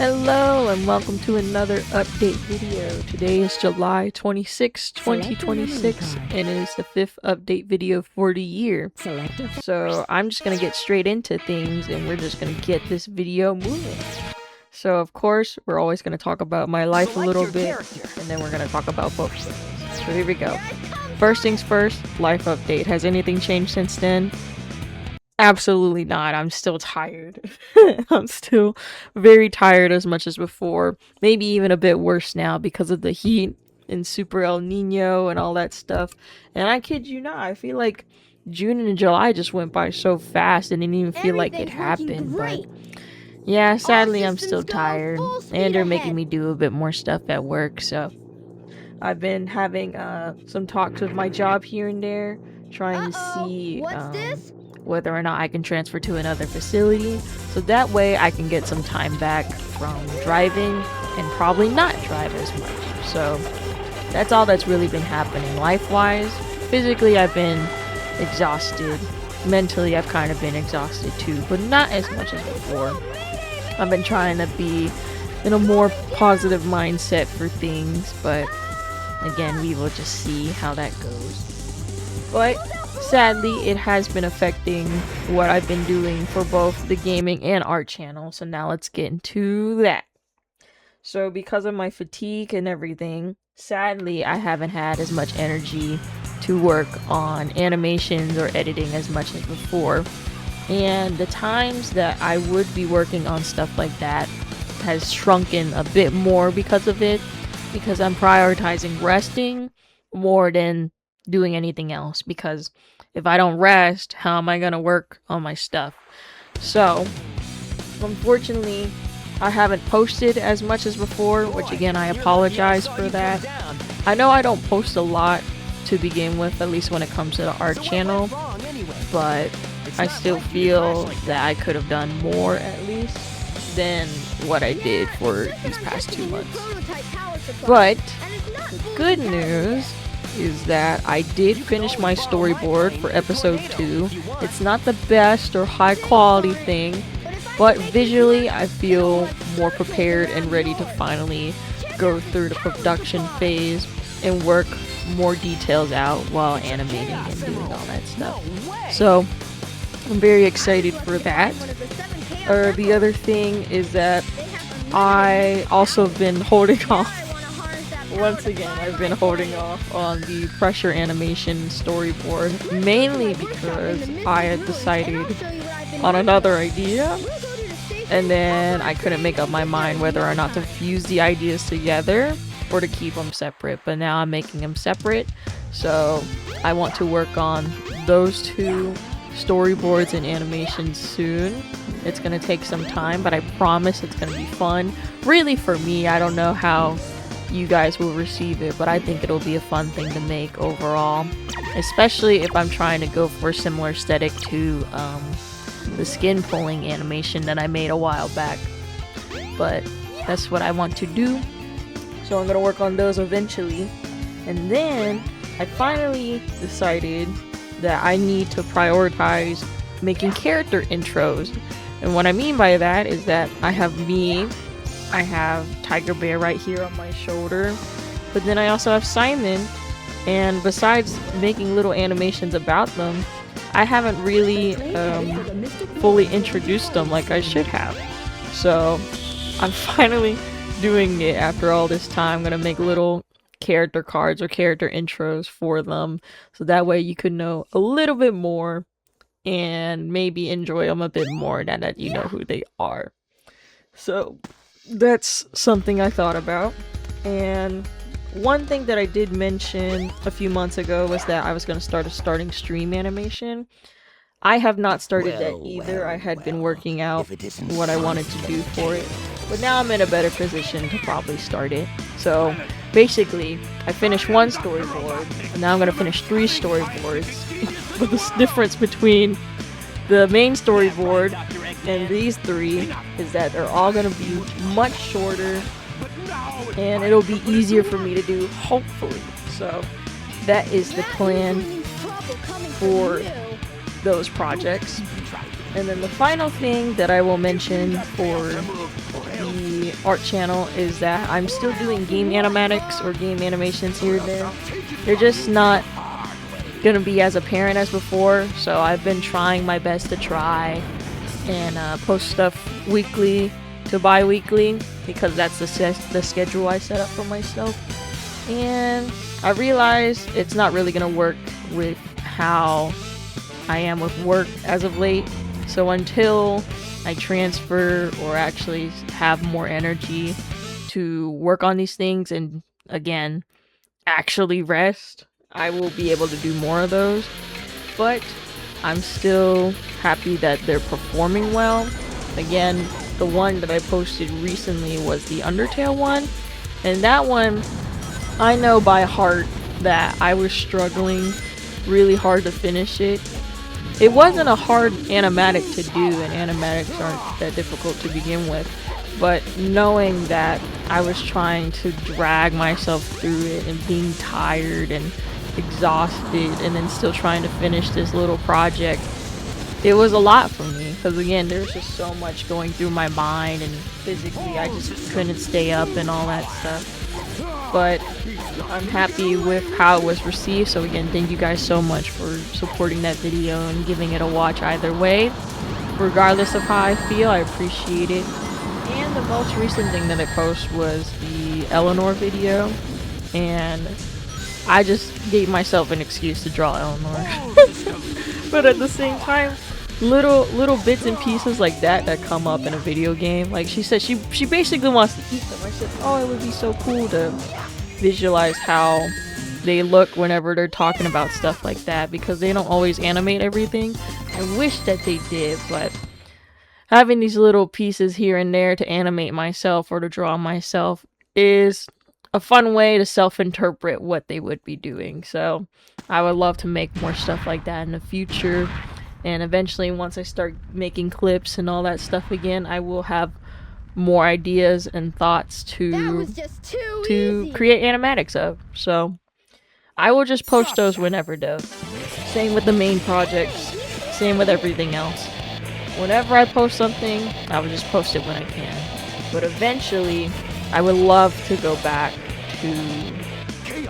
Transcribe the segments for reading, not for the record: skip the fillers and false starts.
Hello and welcome to another update video. Today is July 26, 2026 and it is the 5th update video for the year. So I'm just going to get straight into things and we're just going to get this video moving. So of course, we're always going to talk about my life a little bit and then we're going to talk about books. So here we go. First things first, life update. Has anything changed since then? Absolutely not. I'm still tired. I'm still very tired as much as before. Maybe even a bit worse now because of the heat and Super El Nino and all that stuff. And I kid you not, I feel like June and July just went by so fast and didn't even feel like it happened. But yeah, sadly I'm still tired. And they're making me do a bit more stuff at work. So I've been having some talks with my job here and there, trying to see whether or not I can transfer to another facility, so that way I can get some time back from driving and probably not drive as much. So that's all that's really been happening life-wise. Physically I've been exhausted. Mentally I've kind of been exhausted too, but not as much as before. I've been trying to be in a more positive mindset for things, but again, we will just see how that goes. But sadly, it has been affecting what I've been doing for both the gaming and art channel. So now let's get into that. So because of my fatigue and everything, sadly, I haven't had as much energy to work on animations or editing as much as before. And the times that I would be working on stuff like that has shrunken a bit more because of it. Because I'm prioritizing resting more than doing anything else, because if I don't rest, how am I gonna work on my stuff? So unfortunately I haven't posted as much as before, which again I apologize for that. I know I don't post a lot to begin with, at least when it comes to the art channel, but I still feel that I could have done more at least than what I did for these past 2 months. But the good news is that I did finish my storyboard for episode 2. It's not the best or high quality thing, but visually I feel more prepared and ready to finally go through the production phase and work more details out while animating and doing all that stuff. So I'm very excited for that. The other thing is that I also have been holding off. Once again, I've been holding off on the pressure animation storyboard, mainly because I had decided on another idea, and then I couldn't make up my mind whether or not to fuse the ideas together or to keep them separate. But now I'm making them separate, so I want to work on those two storyboards and animations soon. It's gonna take some time, but I promise it's gonna be fun. Really, for me, I don't know how you guys will receive it, but I think it'll be a fun thing to make overall, especially if I'm trying to go for a similar aesthetic to the skin pulling animation that I made a while back. But that's what I want to do, so I'm gonna work on those eventually. And then I finally decided that I need to prioritize making character intros. And what I mean by that is that I have me, I have Tiger Bear right here on my shoulder, but then I also have Simon, and besides making little animations about them, I haven't really fully introduced them like I should have. So I'm finally doing it after all this time. I'm gonna make little character cards or character intros for them, so that way you could know a little bit more and maybe enjoy them a bit more now that you know who they are. So that's something I thought about. And one thing that I did mention a few months ago was that I was going to start a starting stream animation. I have not started that either. I had been working out what I wanted to do for it, but now I'm in a better position to probably start it. So basically, I finished one storyboard, and now I'm going to finish 3 storyboards. But the difference between the main storyboard and these 3 is that they're all going to be much shorter, and it'll be easier for me to do, hopefully. So that is the plan for those projects. And then the final thing that I will mention for the art channel is that I'm still doing game animatics or game animations here and there. They're just not gonna be as apparent as before, so I've been trying my best to try and post stuff weekly to bi-weekly because that's the schedule I set up for myself. And I realized it's not really gonna work with how I am with work as of late. So until I transfer or actually have more energy to work on these things and again actually rest, I will be able to do more of those. But I'm still happy that they're performing well. Again, the one that I posted recently was the Undertale one, and that one I know by heart that I was struggling really hard to finish it. It wasn't a hard animatic to do, and animatics aren't that difficult to begin with, but knowing that I was trying to drag myself through it and being tired and exhausted and then still trying to finish this little project, it was a lot for me because again there's just so much going through my mind and physically I just couldn't stay up and all that stuff. But I'm happy with how it was received, so again thank you guys so much for supporting that video and giving it a watch either way. Regardless of how I feel, I appreciate it. And the most recent thing that I posted was the Eleanor video, and I just gave myself an excuse to draw Eleanor. But at the same time, little bits and pieces like that come up in a video game. Like she said, she basically wants to eat them. I said, oh, it would be so cool to visualize how they look whenever they're talking about stuff like that, because they don't always animate everything. I wish that they did, but having these little pieces here and there to animate myself or to draw myself is a fun way to self-interpret what they would be doing. So I would love to make more stuff like that in the future, and eventually once I start making clips and all that stuff again, I will have more ideas and thoughts to create animatics of. So I will just post those whenever though. Same with the main projects, same with everything else. Whenever I post something, I will just post it when I can. But eventually I would love to go back to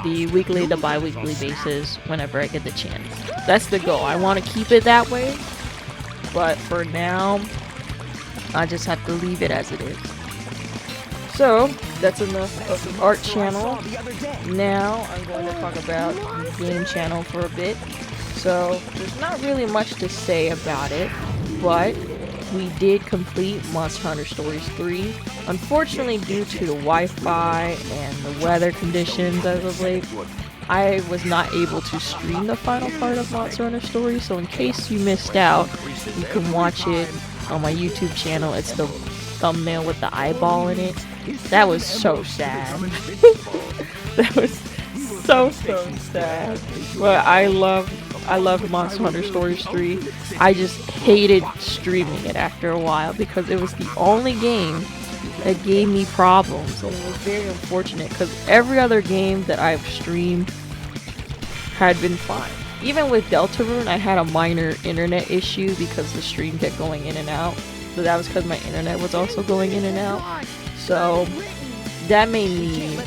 the weekly to bi-weekly basis whenever I get the chance. That's the goal. I want to keep it that way, but for now I just have to leave it as it is. So that's enough of the art channel. Now I'm going to talk about the game channel for a bit. So there's not really much to say about it, but we did complete Monster Hunter Stories 3. Unfortunately, due to the Wi-Fi and the weather conditions as of late, I was not able to stream the final part of Monster Hunter Stories, so in case you missed out, you can watch it on my YouTube channel. It's the thumbnail with the eyeball in it. That was so sad. That was so sad. But I loved Monster Hunter Stories 3. I just hated streaming it after a while because it was the only game that gave me problems, and it was very unfortunate because every other game that I've streamed had been fine. Even with Deltarune, I had a minor internet issue because the stream kept going in and out, but that was because my internet was also going in and out. So that made me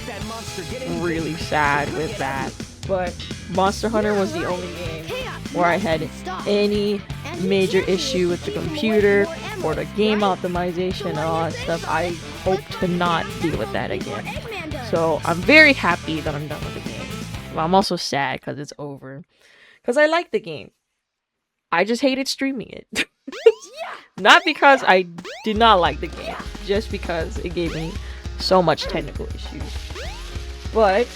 really sad with that. But Monster Hunter was the only game where I had any major issue with the computer or the game optimization and all that stuff. I hope to not deal with that again. So I'm very happy that I'm done with the game. But I'm also sad because it's over. Because I like the game. I just hated streaming it. Not because I did not like the game, just because it gave me so much technical issues. But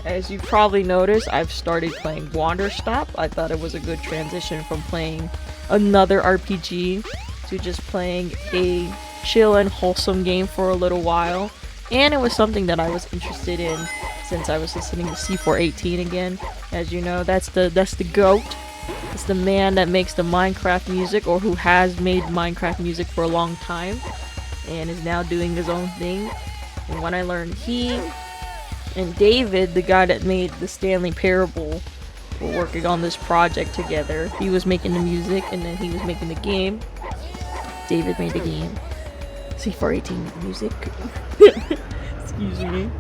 as you probably noticed, I've started playing Wander Stop. I thought it was a good transition from playing another RPG to just playing a chill and wholesome game for a little while. And it was something that I was interested in since I was listening to C418 again. As you know, that's the GOAT. It's the man that makes the Minecraft music, or who has made Minecraft music for a long time and is now doing his own thing. And when I learned he and David, the guy that made the Stanley Parable, were working on this project together. He was making the music and then he was making the game. David made the game. C418 music. Excuse me.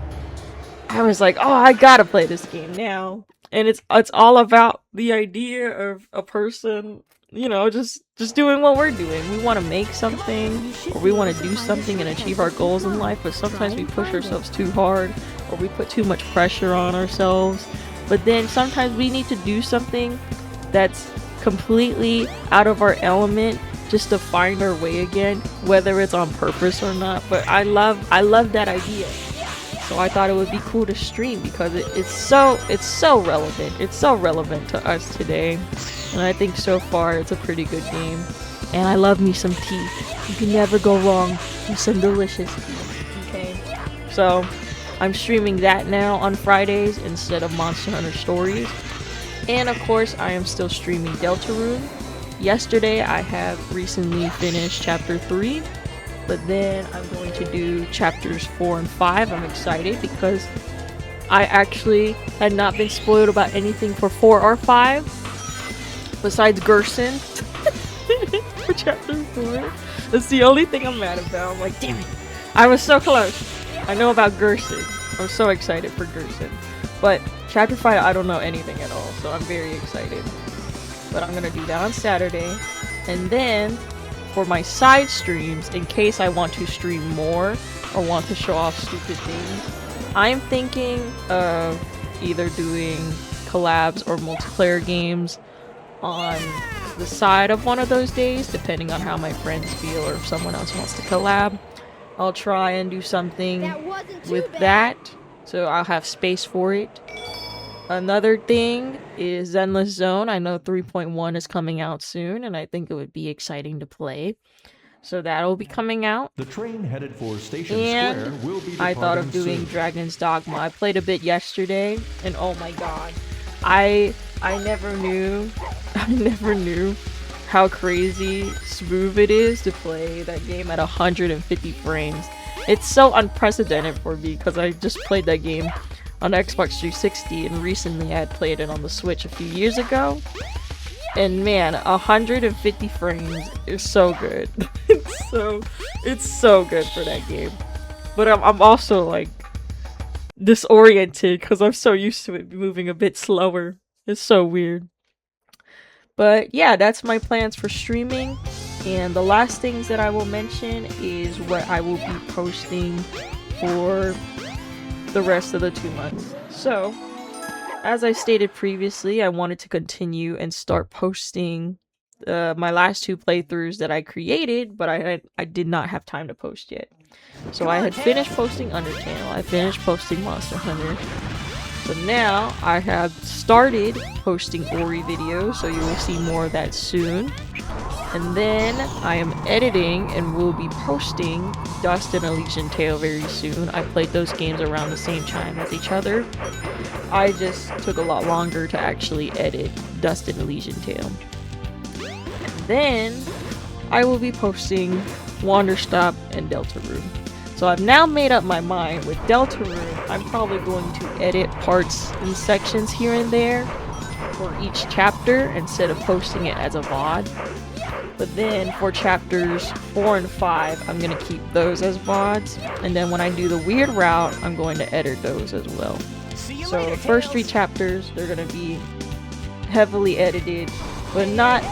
I was like, oh, I gotta play this game now. And it's all about the idea of a person, you know, just doing what we're doing. We want to make something, or we want to do something and achieve our goals in life, but sometimes we push ourselves too hard, or we put too much pressure on ourselves. But then sometimes we need to do something that's completely out of our element just to find our way again, whether it's on purpose or not. But I love that idea. So I thought it would be cool to stream because it's so relevant. It's so relevant to us today. And I think so far it's a pretty good game. And I love me some tea. You can never go wrong with some delicious tea. Okay. So I'm streaming that now on Fridays instead of Monster Hunter Stories. And of course I am still streaming Deltarune. Yesterday I have recently finished chapter 3. But then I'm going to do chapters 4 and 5. I'm excited because I actually had not been spoiled about anything for 4 or 5 besides Gerson for chapter 4. That's the only thing I'm mad about. I'm like, damn it, I was so close. I know about Gerson. I'm so excited for Gerson. But chapter 5, I don't know anything at all, so I'm very excited. But I'm gonna do that on Saturday. And then for my side streams, in case I want to stream more or want to show off stupid things, I'm thinking of either doing collabs or multiplayer games on the side of one of those days, depending on how my friends feel or if someone else wants to collab. I'll try and do something with that, so I'll have space for it. Another thing is Zenless Zone. I know 3.1 is coming out soon, and I think it would be exciting to play. So that'll be coming out. The train headed for Station And Square will be I thought of doing soon. Dragon's Dogma. I played a bit yesterday, and oh my god, I never knew how crazy smooth it is to play that game at 150 frames. It's so unprecedented for me because I just played that game on Xbox 360, and recently I had played it on the Switch a few years ago. And man, 150 frames is so good. it's so good for that game. But I'm also like disoriented because I'm so used to it moving a bit slower. It's so weird. But yeah, that's my plans for streaming. And the last things that I will mention is what I will be posting for the rest of the 2 months. So, as I stated previously, I wanted to continue and start posting my last 2 playthroughs that I created, but I did not have time to post yet. So I had finished posting Undertale, I finished posting Monster Hunter. So now I have started posting Ori videos, so you will see more of that soon. And then I am editing and will be posting Dust and Elysian Tale very soon. I played those games around the same time as each other. I just took a lot longer to actually edit Dust and Elysian Tale. Then I will be posting Wanderstop and Deltarune. So I've now made up my mind with Deltarune. I'm probably going to edit parts and sections here and there for each chapter instead of posting it as a VOD. But then for chapters 4 and 5, I'm going to keep those as VODs. And then when I do the weird route, I'm going to edit those as well. So the first 3 chapters, they're going to be heavily edited, but not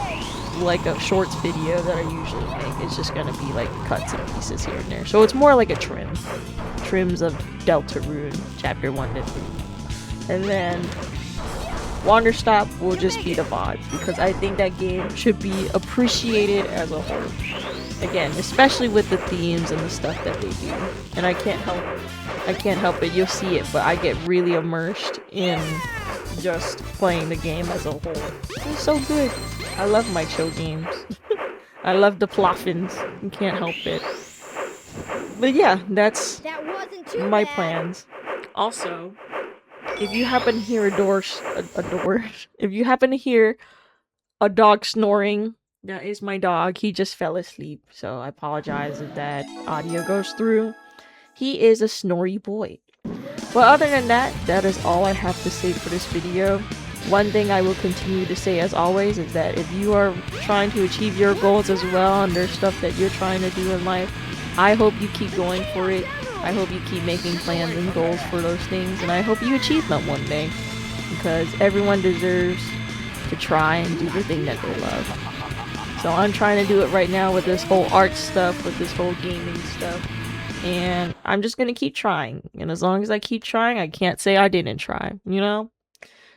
like a shorts video that I usually make. It's just going to be like cuts and pieces here and there. So it's more like a trim. Trims of Deltarune, chapter 1 to 3. And then Wanderstop will just be the VOD, because I think that game should be appreciated as a whole. Again, especially with the themes and the stuff that they do. And I can't help it, you'll see it, but I get really immersed in just playing the game as a whole. It's so good. I love my chill games. I love the ploffins. You can't help it. But yeah, that's my plans. Also, if you happen to hear if you happen to hear a dog snoring, that is my dog. He just fell asleep, so I apologize if that audio goes through. He is a snory boy. But other than that, that is all I have to say for this video. One thing I will continue to say as always is that if you are trying to achieve your goals as well, and there's stuff that you're trying to do in life, I hope you keep going for it. I hope you keep making plans and goals for those things, and I hope you achieve them one day, because everyone deserves to try and do the thing that they love. So I'm trying to do it right now with this whole art stuff, with this whole gaming stuff, and I'm just gonna keep trying. And as long as I keep trying, I can't say I didn't try, you know?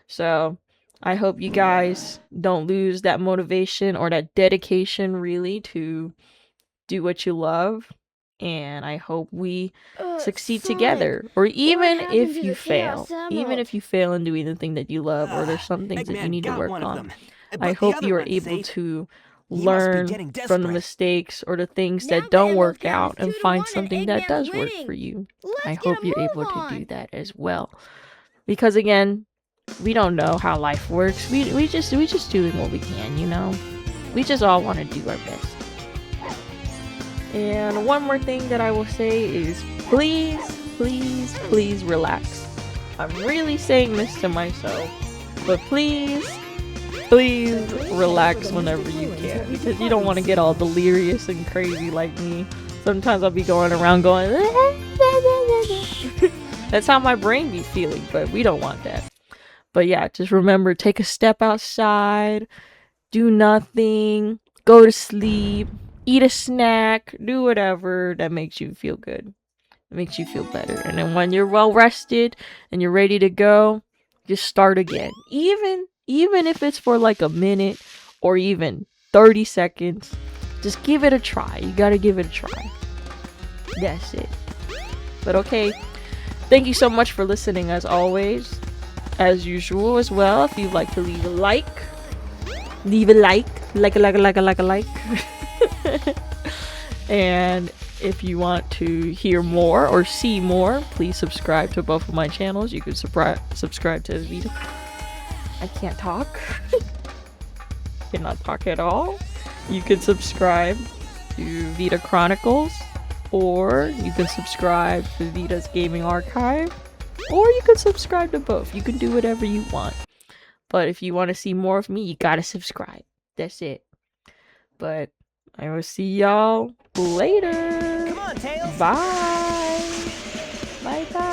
So I hope you guys don't lose that motivation or that dedication, really, to do what you love. And I hope we succeed Sonic, together. Or even happened if to you the fail. Chaos Even Emerald? if you fail in doing the thing that you love, or there's some things that you Eggman need to got work one of on. them, I but the hope other you are one's able safe. to He must be learn getting from the desperate. mistakes or the things Now that the don't Emerald work count out is and 2-1 find and something that Eggman's does work winning. for you. Let's I get hope a you're move able to on. do that as well. Because again, we don't know how life works. We just doing what we can, you know? We just all want to do our best. And one more thing that I will say is please, please, please relax. I'm really saying this to myself, but please, please relax whenever you can, because you don't want to get all delirious and crazy like me. Sometimes I'll be going around going that's how my brain be feeling, but we don't want that. But yeah, just remember, take a step outside, do nothing, go to sleep, eat a snack, do whatever that makes you feel good. It makes you feel better. And then when you're well rested and you're ready to go, just start again. Even if it's for like a minute or even 30 seconds, just give it a try. You gotta give it a try. That's it. But okay, thank you so much for listening as always. As usual as well, if you'd like to leave a like, like. And if you want to hear more or see more, please subscribe to both of my channels. You can subscribe to Vita. I can't talk. Cannot talk at all. You can subscribe to Vita Chronicles, or you can subscribe to Vita's Gaming Archive, or you can subscribe to both. You can do whatever you want. But if you want to see more of me, you gotta subscribe. That's it. But I will see y'all later. Come on, Tails. Bye. Bye bye.